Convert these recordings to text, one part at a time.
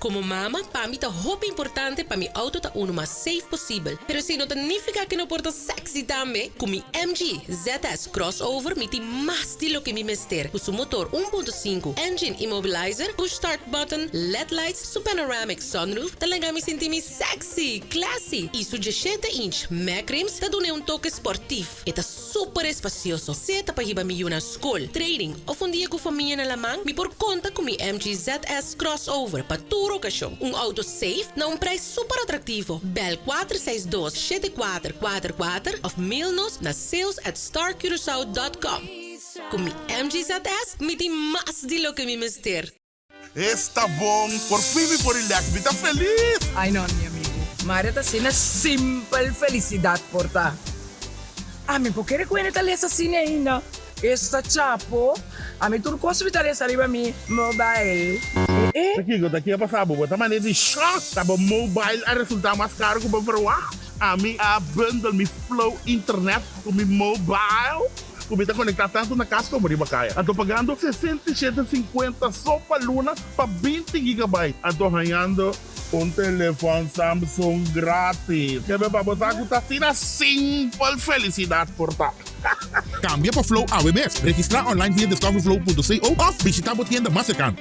Como mama, para mim tá roupa importante para mi auto tá uno mais safe possível. Pero se não significa que não porta sexy também. Com mi MG ZS Crossover, mi tem mais estilo que mi mister. Com seu motor 1.5, engine immobilizer, push start button, LED lights, su panoramic sunroof, talaga mi senti sexy, classy. E su 17-inch Mac rims, tá dune toque sportivo. E tá super espacioso. Se tá para hiba mi yuna school, training, of un dia com família na lamang, mi por conta com mi MG ZS Crossover para toda ocasião. Auto safe na preço super atrativo. Bel 462-7444 of mail-nos na sales@starcuracao.com. Com mi MG ZS, mi tem mais de lo que mi mister. Está bom, por fim me por relax, me tá feliz. Ay, no, mi amigo. Maria tá sendo simple felicidade por tá. A mí, ¿por qué recuerda essa cine ainda? Esta chapo, a mí turco hospitales arriba mi mobile. Aqui, daqui a passar, boa, tá maneira de choque, tá bom, mobile a resultar mais caro que o bom a mim a bundle mi flow internet com mi mobile. Como tá conectado tanto na casa como riba kaya. Estou pagando 67,50 só para Luna para 20 GB. Estou ganhando telefone Samsung grátis. Que me para botar com tatina simple felicidade por tá. Cambia para Flow AWS. Registra online via discoverflow.co ou visita a tienda mais cercana.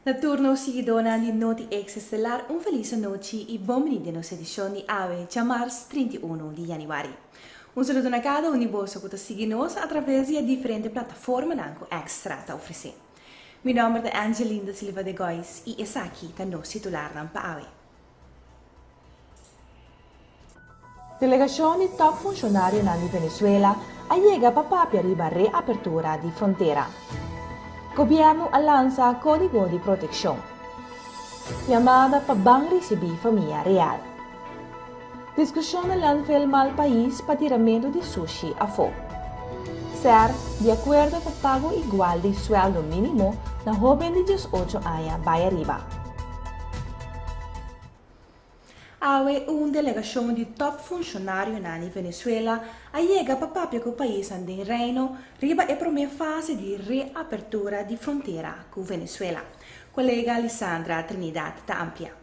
Na turno seguidora di Noti Ex Estelar, un felice noche e buon venerdì nella edizione di AWE, già marzo 31 di januari. Un saluto a cada un di voi che seguinos attraverso le differenti piattaforme nanco extra da offrire. Mi nome è Angelina Silva de Gois e Esaki da nos titular da AWE. Delegazione top funzionario di Venezuela allega papà riba reapertura di frontiera. Governo lança código de proteção. Chamada para banco receber família real. Discussão no landfill mal país para tiramento de sushi a fogo. Ser de acordo com pago igual de sueldo mínimo na jovem de 18 anos vai arriba. AWE una delegazione di top funzionari in Venezuela allega papà che il paese anda in reino riba e prima fase di riapertura di frontiera con Venezuela. Collega Alessandra Trinidad Tampia.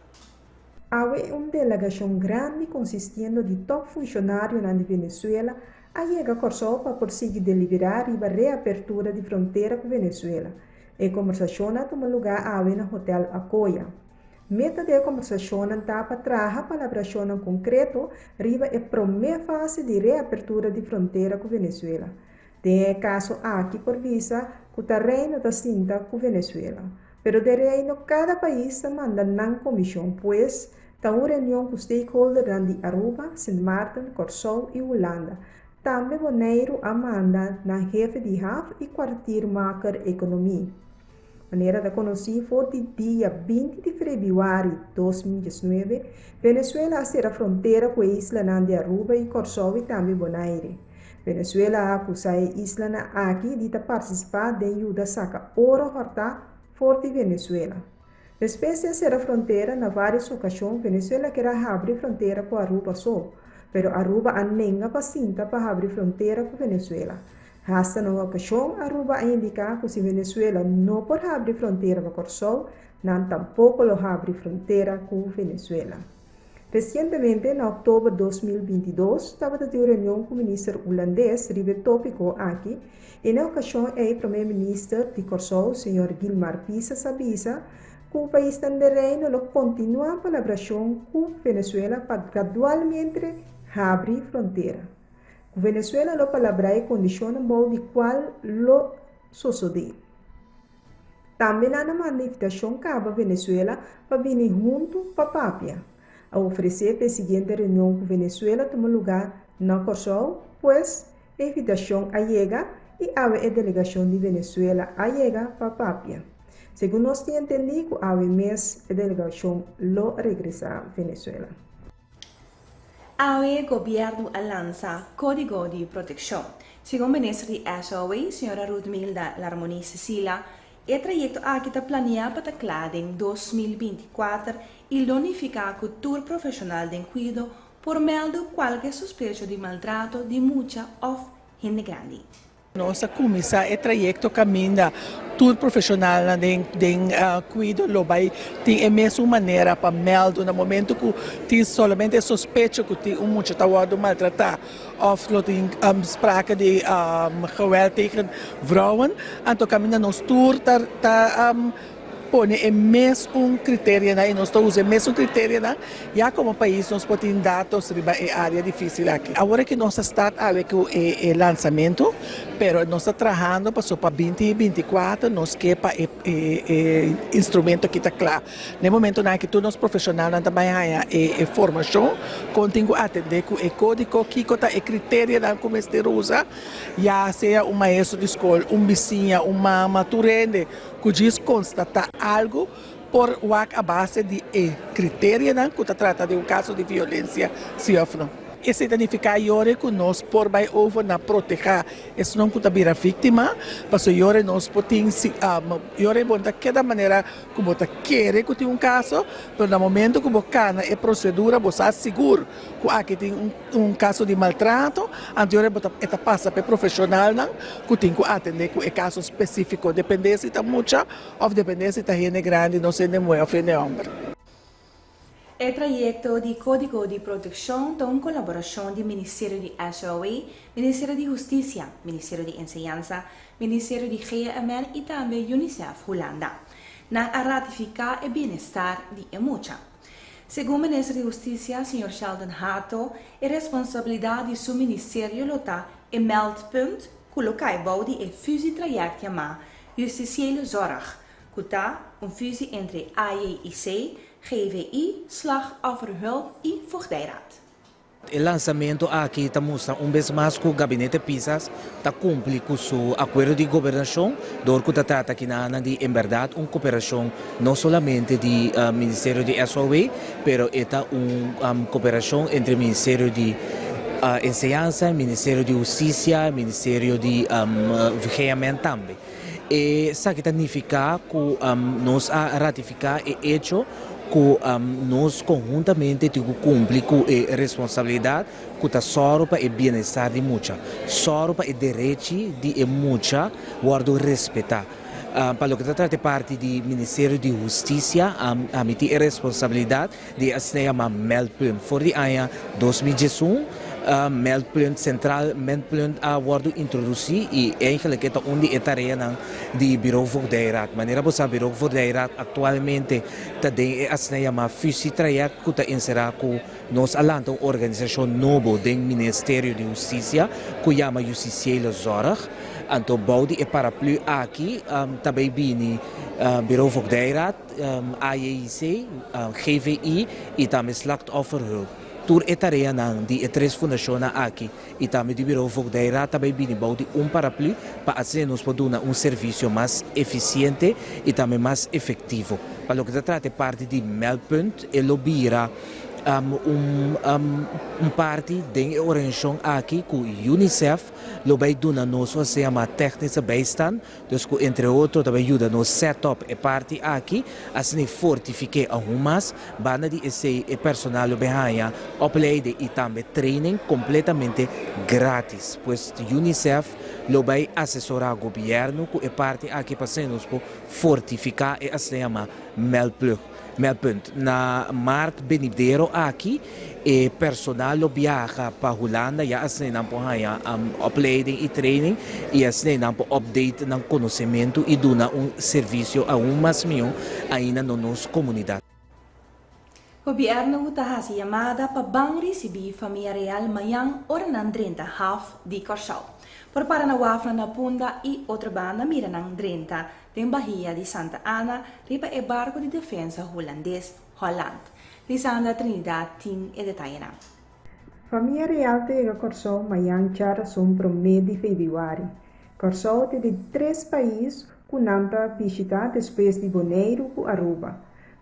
AWE una delegazione grande consistendo di top funzionari in Venezuela allega corso per prosseguire deliberare riba riapertura di frontiera con Venezuela e conversazione ha tomato lugar AWE na Hotel Acoya. Meta da conversação está para trazer palabração concreto riba a primeira fase de reapertura de fronteira com Venezuela. Tem caso aqui por visa que o terreno da cinta com Venezuela. Pero de reino cada país está mandando na comissão, pois está uma reunião com stakeholders de Aruba, Sint Maarten, Curaçao e Holanda. Também Bonaire a manda na jefe de HAF e quartiermaker economia. Maneira de conhecer foi de dia 20 de fevereiro de 2019, Venezuela será fronteira com a isla de Aruba e Curaçao e também Bonaire. Venezuela acusa a isla aqui de participar da ajuda saca ouro horta forte Venezuela. A espécie será fronteira na várias ocasiões. Venezuela quer abrir fronteira com Aruba só, pero Aruba anenga pacinta para abrir fronteira com Venezuela. Hasta na ocasião, Aruba indica que se Venezuela não pode abrir fronteira com Curaçao, não tampouco lo abre fronteira com Venezuela. Recentemente, em outubro de 2022, estava de reunião com o ministro holandês, Ribe Tópico, aqui, e na ocasião, o primeiro-ministro de Curaçao, Sr. Gilmar Pisa, sabia que o país tem de reino lo continua a colaboração com Venezuela para gradualmente abrir fronteira. Venezuela lo palabra e condizione di qual lo sucede. Também há uma invitação para Venezuela para vir junto para Papia, a oferecer para a seguinte reunião com Venezuela toma lugar na Curaçao, pois a invitação allega e a delegação de Venezuela allega para Papia. Segundo nós entendemos, a delegação lo regressa a Venezuela. AWE Governo lança Código de Proteção. Segundo o ministro de SOE, Sra. Rudmilda Larmoni Cecilia, O trajecto aqui está planeado para claro em 2024 e lonificar a cultura profissional de cuidado por meio qualquer suspeito de maltrato de muita ou gente grande. Nossa comissão é trajecto caminha tour profissional de cuido lo vai tem a mesma maneira para meldo no momento que tem somente suspeito que tem muito tawado maltratar of lo tem sprake de geweld tegen vrouwen então caminha nos tour põe o mesmo critério e nós usamos o mesmo critério já como país nós podemos dados riba área difícil aqui. Agora que nós estamos com o lançamento, pero nós estamos trabalhando para 2024 nós que para instrumento que está claro. No momento que todos os profissionais também a formação, contigo atender com o código que está o critério como este usa, já seja um maestro de escola, vizinha, uma maturende, que diz constatar algo por a base de critério que trata de caso de violência psíquica. Isso significa que nós por vai over na proteger, isso não que vira vítima, mas nós podemos de cada maneira como está querer que tenha caso, mas no momento que você a procedura, você é seguro que aqui tem caso de maltrato, então passa para profissional que tem que atender com o caso específico, dependência da mucha ou dependência da gente grande, não se mulher ou homem. O trajecto de Código de Proteção tem uma colaboração do Ministério de SOE, Ministério de Justiça, Ministério de Enseñanza, Ministério de GMN e também Unicef Holanda, na ratificar o bem-estar de Emucha. Segundo o Ministro de Justiça, Sr. Sheldon Hato, a responsabilidade do seu ministério lota e meldpunt colocar de e fusie traject chamado Justitiële Zorg, que está fusie entre AJIC, GVI, Slachtofferhulp e Voogdijraad. O lançamento aqui está mostrando vez mais que o Gabinete PISAS está cumprindo com o seu acordo de governação, do que trata aqui de, em verdade, uma cooperação não somente do Ministério de SOE, mas é uma cooperação entre o Ministério de Enseñanza, Ministério de Justiça, Ministério de GMN também. E isso significa que nós ratificar o hecho que nós conjuntamente temos que cumprir com a responsabilidade que está só para o bem-estar de muita, só para o direito de muita, guardo respeitar. Para o que trata parte do Ministério de Justiça, a mim tem a responsabilidade de assinar uma meldpunt. For de ano 2021, meldpunt central, meldpunt a worden introduzido e eigenlijk é onde é tarefa de Bureau Voogdijraad. Maneira você Bureau Voogdijraad atualmente tem assinar uma fusie traject que está inserado com nós alanta uma organização nova do Ministério de Justiça que chama Justitiële Zorg. Então, bouwde e paraplu aqui, também bini Bureau Voogdijraad, AJIC, GVI e também Slachtofferhulp. Tur e tarefa de três fundações aqui e também do Bureau Voogdijraad também bini bouwde paraplu para assim nós podemos serviço mais eficiente e também mais efetivo. Para o que se trata parte de meldpunt e lobbyra parte da organização aqui com o Unicef, lo vai dar nos uma técnica bijstand, dus entre outros também ajuda nos setup e parte aqui, assim fortificar algumas, banda de esse personal behanha, opleiden e também training completamente grátis, pois o Unicef lo vai assessorar o governo com a parte aqui para nos fortificar e assim uma meldpunt. Na marca Benidero aqui, o personal viaja para a Holanda e assim não pode opleiding e training e assim não pode update no conhecimento e dar serviço a mais mil ainda na nossa comunidade. O governo está chamada para receber família real manhã hora 30 de Corsal. Por Paranawafra na Punda e outra banda mira na 30 em Bahia de Santa Ana, riba e barco de defesa holandês Holland. Lisandra Trinidad tem e detalhe. Família real tega Corsal manhã chara som mês de fevereiro. Corsal tem de 3 países que não visitar depois de Bonaire e Aruba,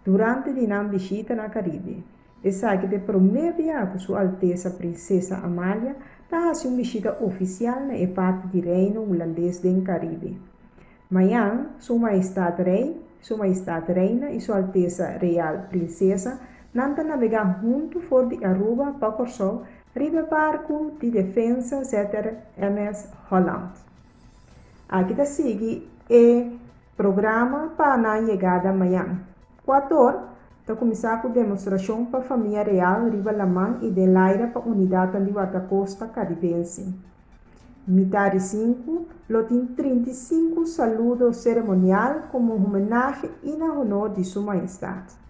durante de não visita na Caribe. E sabe que de primeiro dia com Sua Alteza Princesa Amália está a uma visita oficial na parte do reino holandês do Caribe. Amanhã, Sua Majestade Rei, Sua Majestade Reina e Sua Alteza Real Princesa nanta navegar junto for de Aruba para Corsol, riba barco de defesa ZMS Holland. Aqui está sigue o programa para a chegada amanhã. 4 horas, está começar com demonstração para a família real riba Lamã e de Laira para a unidade de Guarda-Costa Caribense. Mitad 5, lotin 35 saludo cerimonial como homenagem e na honor de Sua Majestade.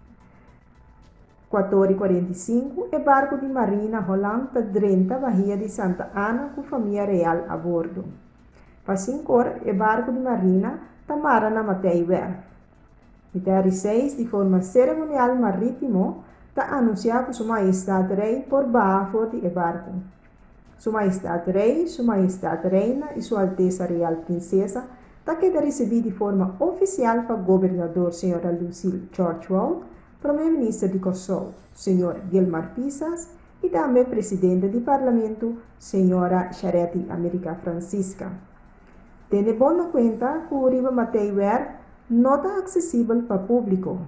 4h45, o barco de Marina Holland está dentro da Bahia de Santa Ana com a família real a bordo. Para 5 horas, o barco de Marina está mara na Mateiwer. Mitad 6, de forma cerimonial marítimo, está anunciado Sua Majestade Rei por baixo do barco. Sua Majestade Rei, Sua Majestade Reina e Sua Alteza Real Princesa está querendo receber de forma oficial para o governador Sra. Lucille George Wald, Primeiro-Ministro de Kosovo, Sr. Gilmar Pisas, e também Presidente do Parlamento, Sra. Charete América Francisca. Tendo bom conta que o Riba Mateiwer não está acessível para o público.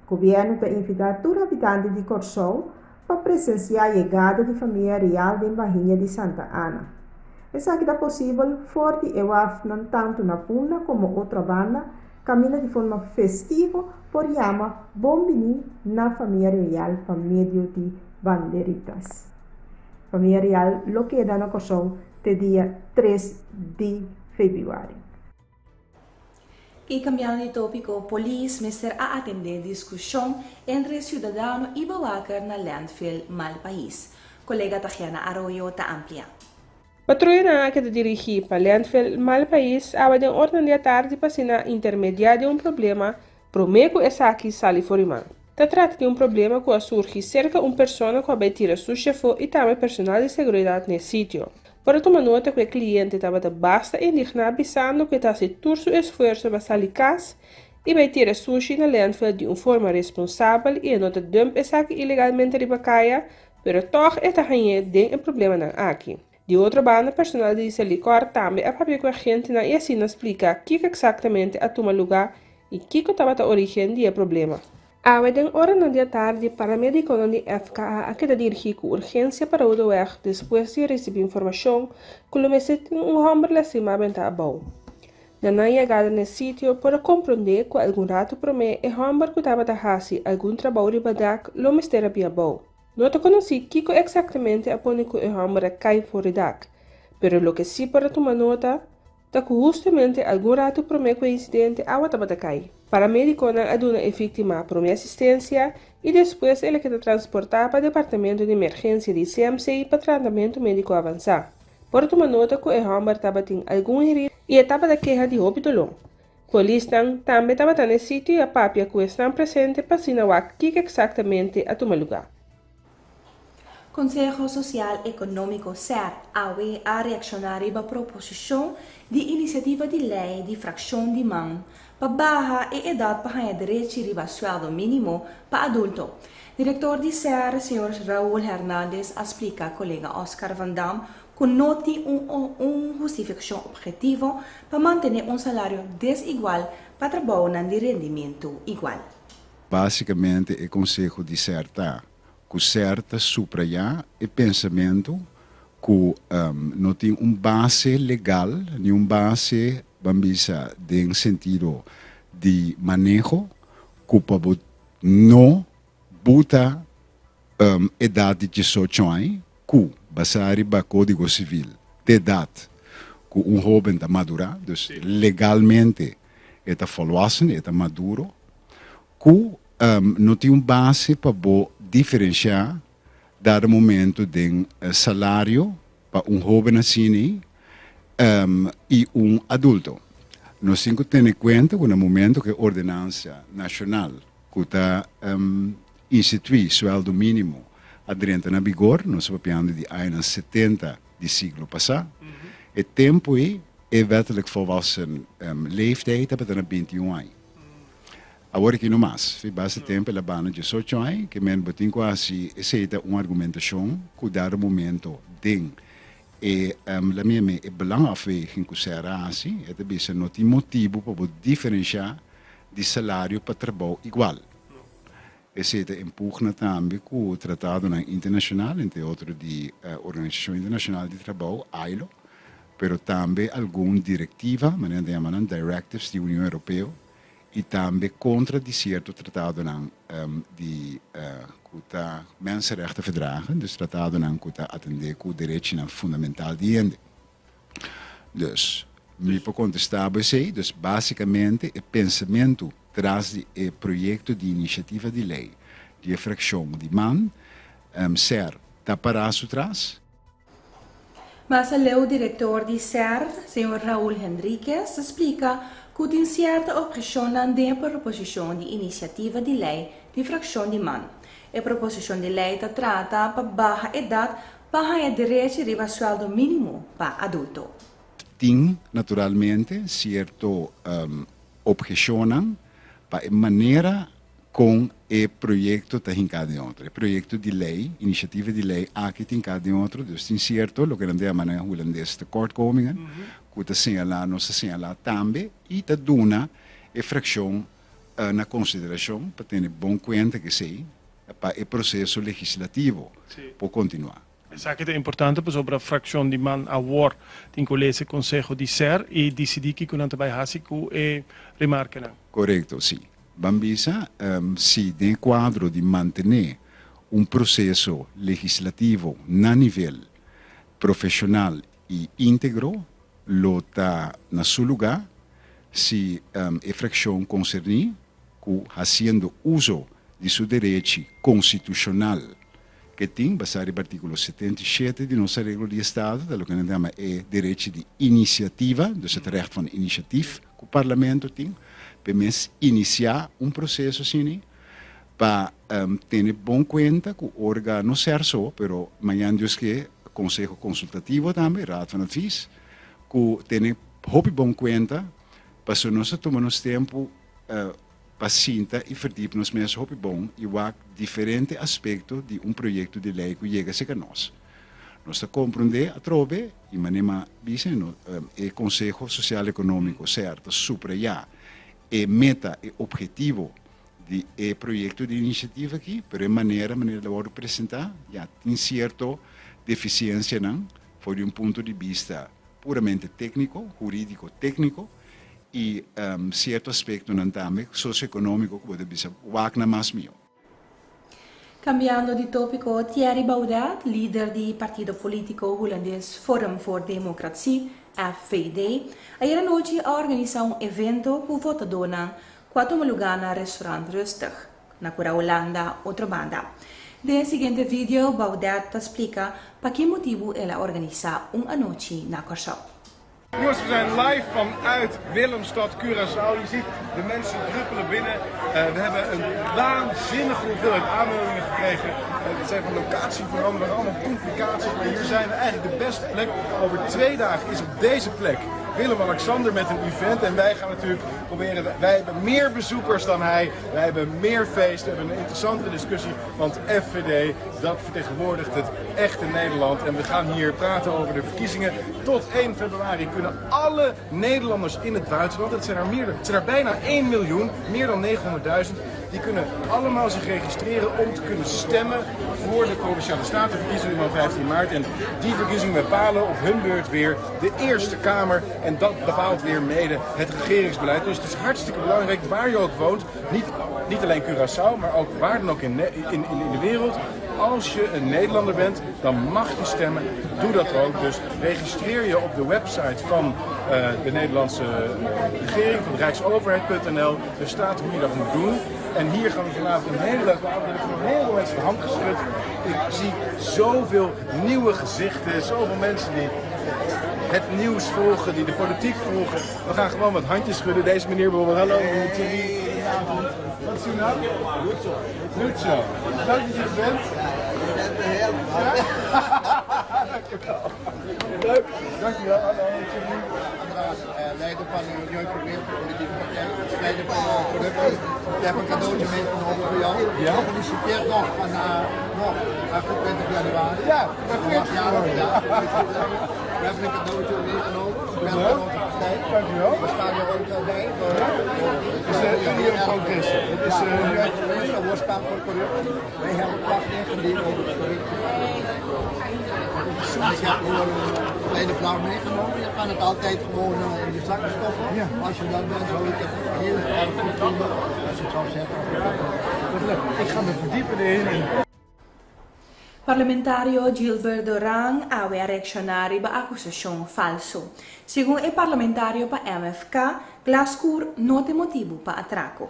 O governo está invitando todos os habitantes de Kosovo para presenciar a chegada de família real da Bahia de Santa Ana. Essa aqui é possível fora de EWAF, tanto na Puna como outra banda, caminha de forma festiva por chama Bombini na família real por meio de banderitas. Família real lo queda no Kosovo até dia 3 de fevereiro. E cambiando de tópico, polícia mister a atender discussão entre cidadão e bawaker na landfill Malpaís. Colega Tatiana Arroyo está amplia. Patrulha que dirigir para landfill Malpaís a de ordem de tarde para intermediar de problema promeco essa aqui sali foriman. Trata de problema que surge cerca de pessoa que vai tirar seu chefe e também personal de segurança nesse sítio. Para tomar nota que o cliente estava basta indignado pensando que está se todo seu esforço para sair casa e vai tirar sushi na landfill de forma responsável e não dump essa aqui ilegalmente ribacaia, pero toch está ganhando de problema na aqui. De outra banda, personal de Selicor também a papel com a gente e assim explica o que exatamente a tomar lugar e que estava a origem do problema. A hora na dia tarde, paramédico de FKA a queda dirigir com urgência para o doer depois de receber informação que o mestre homem lastimamente a bom. Na chegada nesse sítio, para compreender que algum rato promete o homem que estava a fazer algum trabalho de badak, o mestre havia bom. Não te conheci que exatamente a pone que o homem cai fora dak, pero lo que sí para tomar nota é que justamente algum rato promete que o incidente a estava a cair. Paramédico na aduna a vítima para assistência e depois ele que transportar para o departamento de emergência de CMC para tratamento médico avançado. Por tomar nota que o homem estava tendo algum herido e estava a queixa de óbito longo. Polícia também estava no sítio e a papia que estão presentes para sinalizar o que exatamente a tomar lugar. Conselho Social Econômico SER AWE a reaccionar a proposição de iniciativa de lei de fração de mão para barra e idade para ganhar direito de sueldo mínimo para adulto. Diretor de SER, Sr. Raul Hernández, explica a colega Oscar Van Dam que não tem justificação objetiva para manter salário desigual para trabalhar de rendimento igual. Basicamente, o Conselho de SER que certa subraia o pensamento que não tem base legal, nem base bambisa de sentido de manejo que pode não botar idade de 18 anos que basari ba Código Civil de idade que jovem está madura, dus legalmente está volwassen, está maduro, que não tem base para diferenciar dado momento de salário para jovem assim e adulto. Nós temos que ter em conta que no momento que a ordenança nacional que está institui sueldo mínimo aderente na vigor, nós estamos falando de anos 70 do século passado, o tempo é wettelijk volwassen leeftijd hebben dan 21 anos. Agora que não mais, foi bastante tempo ela bana de 18 anos, que men botin quase aceita uma argumentação que dado momento de la minha é belangafweging com serasi, é também se não tem motivo para diferenciar de salário para trabalho igual. Esse empurra também com o Tratado Internacional, entre outros de Organização Internacional de Trabalho, ILO, mas também alguma diretiva, maneira de chamar directives da União Europeia, e também contra de certo tratado de mensenrechtenverdragen, dus tratado que atender com o direito fundamental de gente. Dus, me para contestar você, dus basicamente o pensamento traz o projeto de iniciativa de lei de infração de man ser taparaço traz. Mas o diretor de CERD, Sr. Raul Henriquez, explica que tem certa objeção na proposição de iniciativa de lei de infração de man. A proposição de lei trata para baixa idade para o direito de sueldo mínimo para adulto. Tem, naturalmente, certo objeção para a maneira com o projeto está encadernado. O projeto de lei, iniciativa de lei, aqui tem encadernado, dus tem certo, o que não é a maneira holandesa tekortkomingen, que está assinalado, não se assinala também, e está dando a fração na consideração, para ter bom conta que sei, para o processo legislativo, para continuar. É importante sobre a fração de man a war, tem que ler o Conselho de Ser e decidir que não vai fazer com a remarca. Correto, sim. Bambisa, se tem quadro de manter processo legislativo na nível profissional e íntegro, lo está na seu lugar, se a fração concerne, fazendo uso de seu direito constitucional, que tem, baseado no artigo 77 de nossa regra de Estado, que nós chamamos de direito de iniciativa, dus het recht van initiatief que o Parlamento tem, para iniciar processo assim, para ter bom conta que o órgão não ser só, mas amanhã Deus que Conselho Consultativo também, Raad van Advies, que tem bom conta, para se nós tomamos tempo paciente e verdiepnos mais bom e há diferentes aspectos de projeto de lei que chega a nós. Nós compreendemos a trove e maneira dizem o Conselho Social e Econômico certo subrayar e meta e objetivo de projeto de iniciativa aqui, mas a maneira de apresentar já tem certa deficiência não, foi de ponto de vista puramente técnico, jurídico técnico, e certo aspecto também socioeconômico que pode ser o mais mio. Cambiando de tópico, Thierry Baudet, líder do partido político holandês Forum for Democratie, FVD, ayer noite organizou evento que vota dona 4 lugar na restaurante Rustig, na Cura Holanda, outra banda. No seguinte vídeo, Baudet explica para que motivo ela organiza noite na Curaçao. Jongens, we zijn live vanuit Willemstad, Curaçao. Je ziet de mensen druppelen binnen. We hebben een waanzinnige hoeveelheid aanmeldingen gekregen. Het zijn van locatieveranderingen, allemaal complicaties. Maar hier zijn we eigenlijk de beste plek. Over 2 dagen is op deze plek Willem-Alexander met een event. En wij gaan natuurlijk proberen, wij hebben meer bezoekers dan hij. Wij hebben meer feest, we hebben een interessante discussie. Want FVD, dat vertegenwoordigt het echte Nederland. En we gaan hier praten over de verkiezingen. Tot 1 februari kunnen alle Nederlanders in het buitenland, het zijn er bijna 1 miljoen, meer dan 900.000. Die kunnen allemaal zich registreren om te kunnen stemmen voor de Provinciale Statenverkiezingen van 15 maart. En die verkiezingen bepalen op hun beurt weer de Eerste Kamer. En dat bepaalt weer mede het regeringsbeleid. Dus het is hartstikke belangrijk waar je ook woont. Niet alleen Curaçao, maar ook waar dan ook in de wereld. Als je een Nederlander bent, dan mag je stemmen. Doe dat ook. Dus registreer je op de website van de Nederlandse regering, van rijksoverheid.nl. Er staat hoe je dat moet doen. En hier gaan we vanavond een hele leuke avond. Ik heb nog heel veel mensen de hand geschud. Ik zie zoveel nieuwe gezichten, zoveel mensen die het nieuws volgen, die de politiek volgen. We gaan gewoon wat handjes schudden. Deze meneer bijvoorbeeld, hallo meneer Thierry. Wat is uw naam? Lucio. Dank dat je er bent. Leuk. Dankjewel. Leider van de Milieuprobleem voor de politieke partij, strijder van producten. Ik heb een cadeautje meegenomen voor jou. Ja? Gefeliciteerd nog van goed 20 januari. Ja, perfect. We hebben een cadeautje meegenomen. We hebben Leuk. van onze partij. Dankjewel. We staan er ook bij. Het is Union-congres. Het is Milieuprobleem, woordspel voor corruptie. Wij hebben klacht ingediend over corruptie. Ik heb gewoon een kleine blauw meegenomen. Je kan het altijd gewoon in je zakken stoppen. Ja. Als je dat bent, zou ik het heel erg goed vinden. Als je het zou zeggen. Dat is leuk. Ik ga me verdiepen erin. Parlamentario Gilbert Durán awe reaccionari ba acusação falso. Segundo o parlamentario pa MFK, Glasgow não tem motivo pa atraco.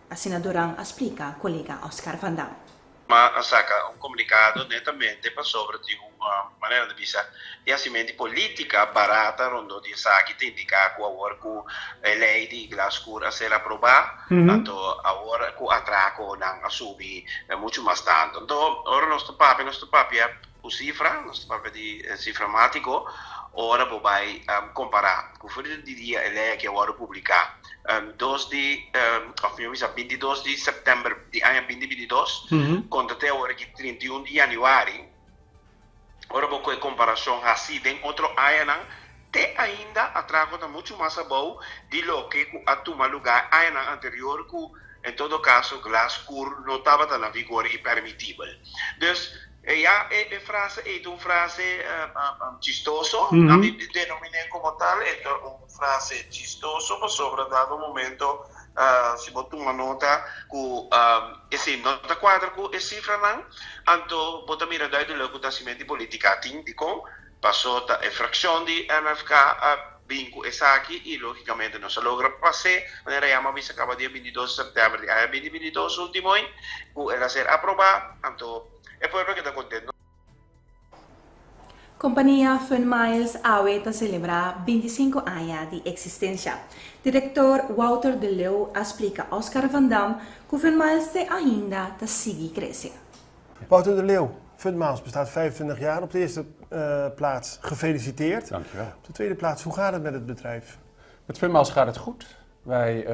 Assim Durán explica colega Oscar Van Dam. Ma saca un comunicato nettamente per sopra di una maniera di vista e assimenti politica barata rondo di saki te indica ku awar ku lei di Glasgow a ser aprobada tanto awar ku atraco nang asubi mucho más tanto então ora nostro papi ku cifra di ciframatico ora vai comparar ku fuori di dia lei che awar pubblica 22 di settembre di anno 2022 contra te ora che 31 di januari ora vou com comparação assim vem outro ano te ainda atraco da muito mais bom de lo que a toma lugar ano anterior que em todo caso Glasgow não estava na vigor e permitível dus ja, e frase è una frase chistoso, a me denominé como tal, è una frase chistoso, ma sopra un momento si può tomare nota che se nota quadra che cifra non, anto bota mira duidelijk dat tassimenti politica tindico, passota e frazione di MFK Bingu e Saki e logicamente non si logra passare, ma eravamo visto che il 22 settembre di 2022 ultimo anno, era ser approvata, anto e poi perché da contento. Companhia Fun Miles awe ta celebra 25 anos de existência. Diretor Wouter de Leeuw explica Oscar Van Dam que Fun Miles te ainda ta sigue crescer. Wouter de Leeuw, Fun Miles bestaat 25 jaar. Op de eerste plaats gefeliciteerd. Dankjewel. Op de tweede plaats, hoe gaat het met het bedrijf? Met Fun Miles gaat het goed. Wij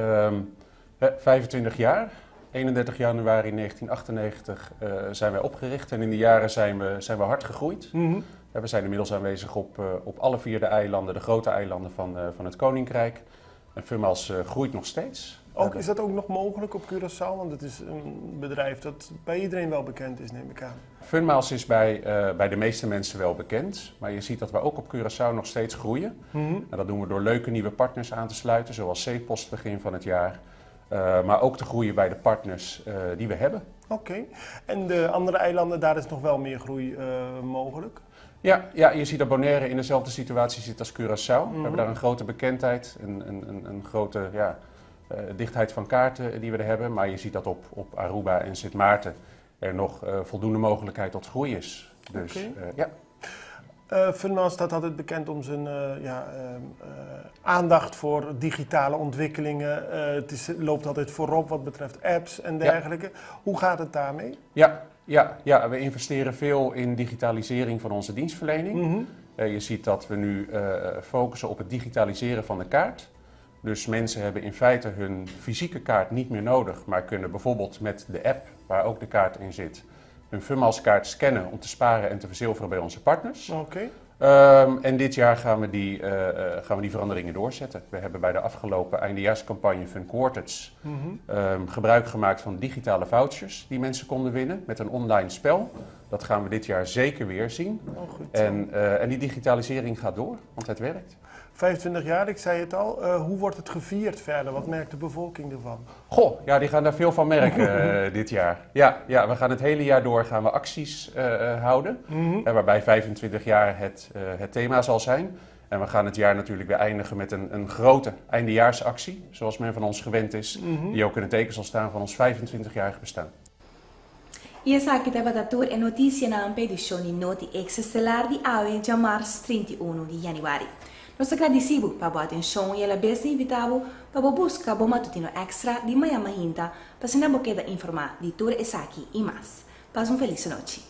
25 jaar. 31 januari 1998 zijn wij opgericht en in die jaren zijn we hard gegroeid. We zijn inmiddels aanwezig op alle 4 de eilanden, de grote eilanden van het Koninkrijk. En Fun Miles groeit nog steeds. Is dat ook nog mogelijk op Curaçao? Want het is een bedrijf dat bij iedereen wel bekend is, neem ik aan. Fun Miles is bij de meeste mensen wel bekend, maar je ziet dat we ook op Curaçao nog steeds groeien. En dat doen we door leuke nieuwe partners aan te sluiten, zoals Zeepost begin van het jaar. Maar ook te groeien bij de partners die we hebben. Oké. En de andere eilanden, daar is nog wel meer groei mogelijk? Ja, je ziet dat Bonaire in dezelfde situatie zit als Curaçao. We hebben daar een grote bekendheid, een grote dichtheid van kaarten die we er hebben. Maar je ziet dat op Aruba en Sint Maarten er nog voldoende mogelijkheid tot groei is. Dus ja. Fun Miles staat altijd bekend om zijn aandacht voor digitale ontwikkelingen. Het loopt altijd voorop wat betreft apps en dergelijke. Ja. Hoe gaat het daarmee? Ja, we investeren veel in digitalisering van onze dienstverlening. Je ziet dat we nu focussen op het digitaliseren van de kaart. Dus mensen hebben in feite hun fysieke kaart niet meer nodig, maar kunnen bijvoorbeeld met de app, waar ook de kaart in zit, hun Fun Miles kaart scannen om te sparen en te verzilveren bij onze partners. Oké. En dit jaar gaan we die veranderingen doorzetten. We hebben bij de afgelopen eindejaarscampagne Fun Quartets gebruik gemaakt van digitale vouchers die mensen konden winnen met een online spel. Dat gaan we dit jaar zeker weer zien. Goed. En die digitalisering gaat door, want het werkt. 25 jaar, ik zei het al. Hoe wordt het gevierd verder? Wat merkt de bevolking ervan? Ja, die gaan daar veel van merken dit jaar. Ja, we gaan het hele jaar door acties houden. Waarbij 25 jaar het thema zal zijn. En we gaan het jaar natuurlijk weer eindigen met een grote eindejaarsactie. Zoals men van ons gewend is. Die ook in het teken zal staan van ons 25-jarig bestaan. E essa aqui estava da tour e notícia na edição de Noti Exestelar de AWE de março 31 de januari. Nós agradecemos para a atenção e ela bem invitado para buscar o matutino extra de manhã mahinta para se não informar de tour essa aqui e mais. Passa uma feliz noite.